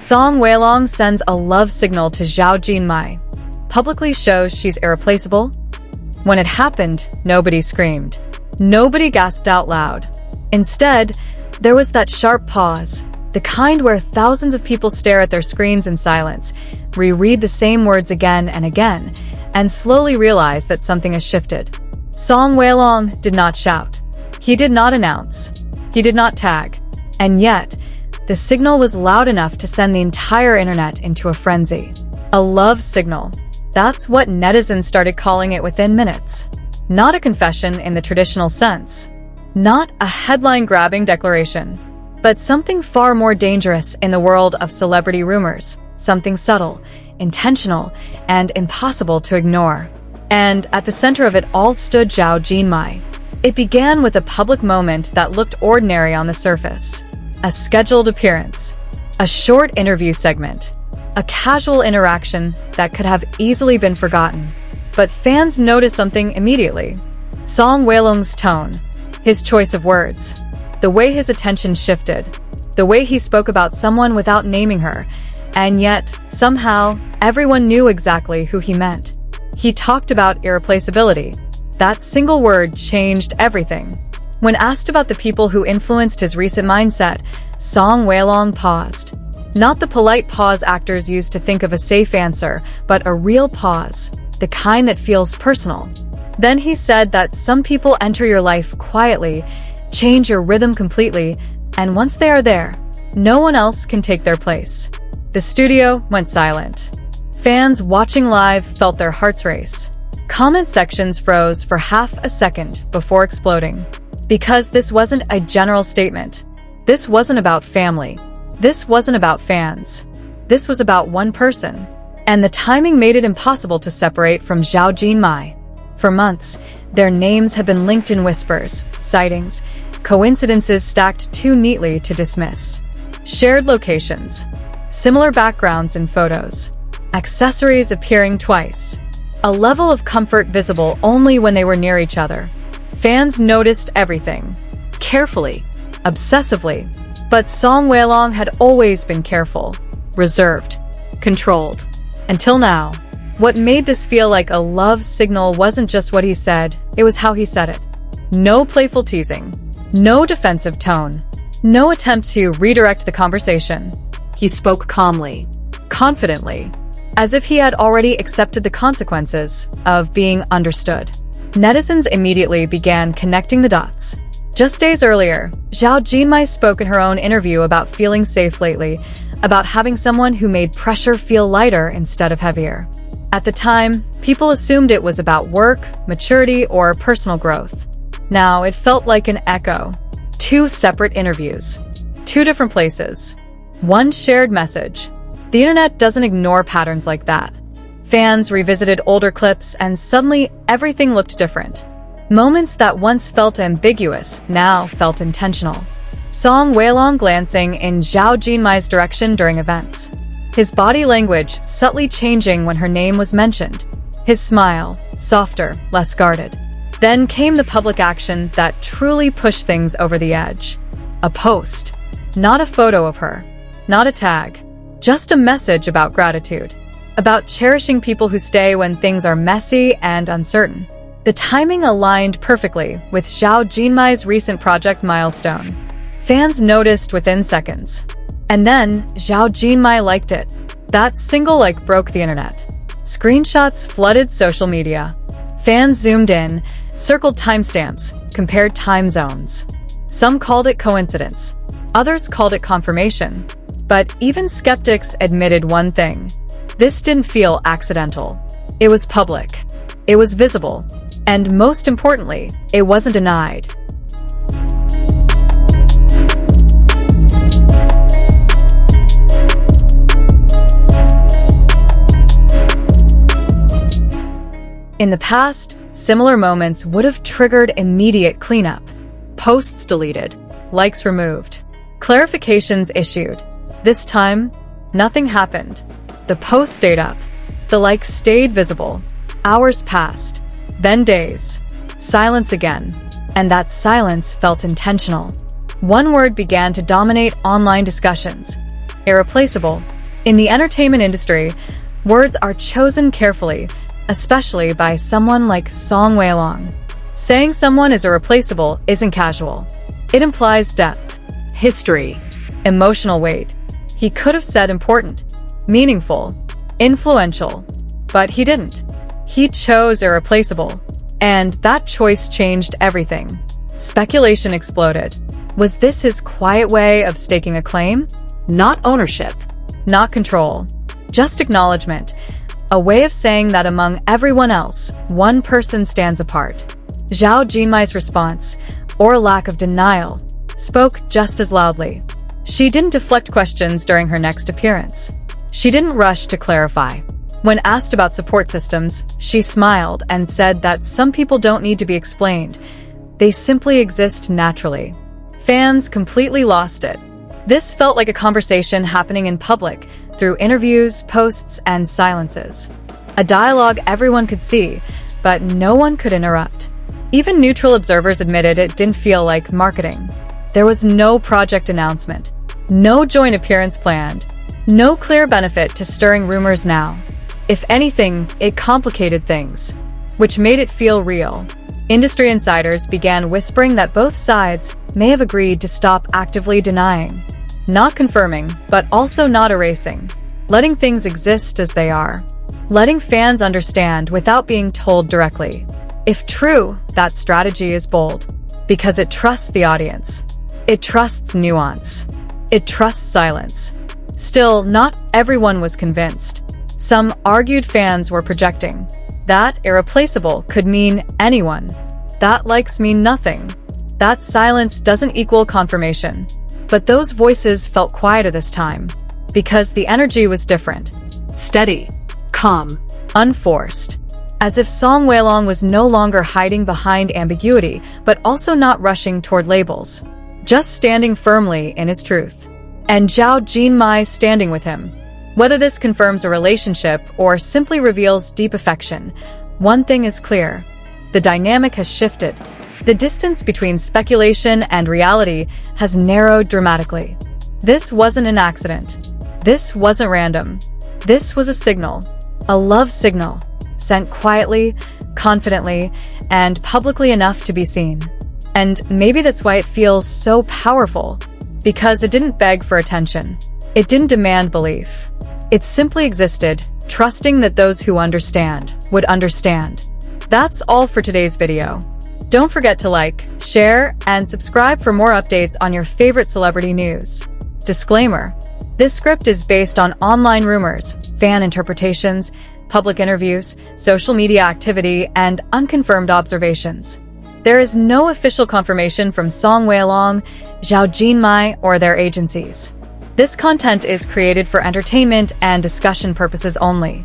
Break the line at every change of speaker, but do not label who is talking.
Song Weilong sends a love signal to Zhao Jinmai, publicly shows she's irreplaceable. When it happened, nobody screamed. Nobody gasped out loud. Instead, there was that sharp pause, the kind where thousands of people stare at their screens in silence, reread the same words again and again, and slowly realize that something has shifted. Song Weilong did not shout. He did not announce. He did not tag. And yet, the signal was loud enough to send the entire internet into a frenzy. A love signal. That's what netizens started calling it within minutes. Not a confession in the traditional sense. Not a headline-grabbing declaration. But something far more dangerous in the world of celebrity rumors. Something subtle, intentional, and impossible to ignore. And at the center of it all stood Zhao Jinmai. It began with a public moment that looked ordinary on the surface. A scheduled appearance. A short interview segment. A casual interaction that could have easily been forgotten. But fans noticed something immediately. Song Weilong's tone. His choice of words. The way his attention shifted. The way he spoke about someone without naming her. And yet, somehow, everyone knew exactly who he meant. He talked about irreplaceability. That single word changed everything. When asked about the people who influenced his recent mindset, Song Weilong paused. Not the polite pause actors use to think of a safe answer, but a real pause, the kind that feels personal. Then he said that some people enter your life quietly, change your rhythm completely, and once they are there, no one else can take their place. The studio went silent. Fans watching live felt their hearts race. Comment sections froze for half a second before exploding. Because this wasn't a general statement. This wasn't about family. This wasn't about fans. This was about one person. And the timing made it impossible to separate from Zhao Jinmai. For months, their names have been linked in whispers, sightings, coincidences stacked too neatly to dismiss. Shared locations. Similar backgrounds in photos. Accessories appearing twice. A level of comfort visible only when they were near each other. Fans noticed everything. Carefully. Obsessively. But Song Weilong had always been careful. Reserved. Controlled. Until now. What made this feel like a love signal wasn't just what he said, it was how he said it. No playful teasing. No defensive tone. No attempt to redirect the conversation. He spoke calmly. Confidently. As if he had already accepted the consequences of being understood. Netizens immediately began connecting the dots. Just days earlier, Zhao Jinmai spoke in her own interview about feeling safe lately, about having someone who made pressure feel lighter instead of heavier. At the time, people assumed it was about work, maturity, or personal growth. Now, it felt like an echo. Two separate interviews. Two different places. One shared message. The internet doesn't ignore patterns like that. Fans revisited older clips and suddenly everything looked different. Moments that once felt ambiguous now felt intentional. Song Weilong glancing in Zhao Jinmai's direction during events. His body language subtly changing when her name was mentioned. His smile, softer, less guarded. Then came the public action that truly pushed things over the edge. A post. Not a photo of her. Not a tag. Just a message about gratitude. About cherishing people who stay when things are messy and uncertain. The timing aligned perfectly with Zhao Jinmai's recent project milestone. Fans noticed within seconds. And then, Zhao Jinmai liked it. That single like broke the internet. Screenshots flooded social media. Fans zoomed in, circled timestamps, compared time zones. Some called it coincidence. Others called it confirmation. But even skeptics admitted one thing. This didn't feel accidental. It was public. It was visible. And most importantly, it wasn't denied. In the past, similar moments would have triggered immediate cleanup. Posts deleted, likes removed, clarifications issued. This time, nothing happened. The post stayed up. The likes stayed visible. Hours passed. Then days. Silence again. And that silence felt intentional. One word began to dominate online discussions. Irreplaceable. In the entertainment industry, words are chosen carefully, especially by someone like Song Weilong. Saying someone is irreplaceable isn't casual. It implies depth, history, emotional weight. He could have said important, meaningful, influential, but he didn't. He chose irreplaceable, and that choice changed everything. Speculation exploded. Was this his quiet way of staking a claim?
Not ownership.
Not control. Just acknowledgement. A way of saying that among everyone else, one person stands apart. Zhao Jinmai's response, or lack of denial, spoke just as loudly. She didn't deflect questions during her next appearance. She didn't rush to clarify. When asked about support systems, she smiled and said that some people don't need to be explained. They simply exist naturally. Fans completely lost it. This felt like a conversation happening in public, through interviews, posts, and silences. A dialogue everyone could see, but no one could interrupt. Even neutral observers admitted it didn't feel like marketing. There was no project announcement, no joint appearance planned, no clear benefit to stirring rumors now. If anything, it complicated things, which made it feel real. Industry insiders began whispering that both sides may have agreed to stop actively denying. Not confirming, but also not erasing. Letting things exist as they are. Letting fans understand without being told directly. If true, that strategy is bold. Because it trusts the audience. It trusts nuance. It trusts silence. Still, not everyone was convinced. Some argued fans were projecting. That irreplaceable could mean anyone. That likes mean nothing. That silence doesn't equal confirmation. But those voices felt quieter this time, because the energy was different.
Steady. Calm.
Unforced. As if Song Weilong was no longer hiding behind ambiguity, but also not rushing toward labels. Just standing firmly in his truth. And Zhao Jinmai standing with him. Whether this confirms a relationship or simply reveals deep affection, one thing is clear. The dynamic has shifted. The distance between speculation and reality has narrowed dramatically. This wasn't an accident. This wasn't random. This was a signal. A love signal. Sent quietly, confidently, and publicly enough to be seen. And maybe that's why it feels so powerful. Because it didn't beg for attention. It didn't demand belief. It simply existed, trusting that those who understand would understand. That's all for today's video. Don't forget to like, share, and subscribe for more updates on your favorite celebrity news. Disclaimer: this script is based on online rumors, fan interpretations, public interviews, social media activity, and unconfirmed observations. There is no official confirmation from Song Weilong, Zhao Jinmai, or their agencies. This content is created for entertainment and discussion purposes only.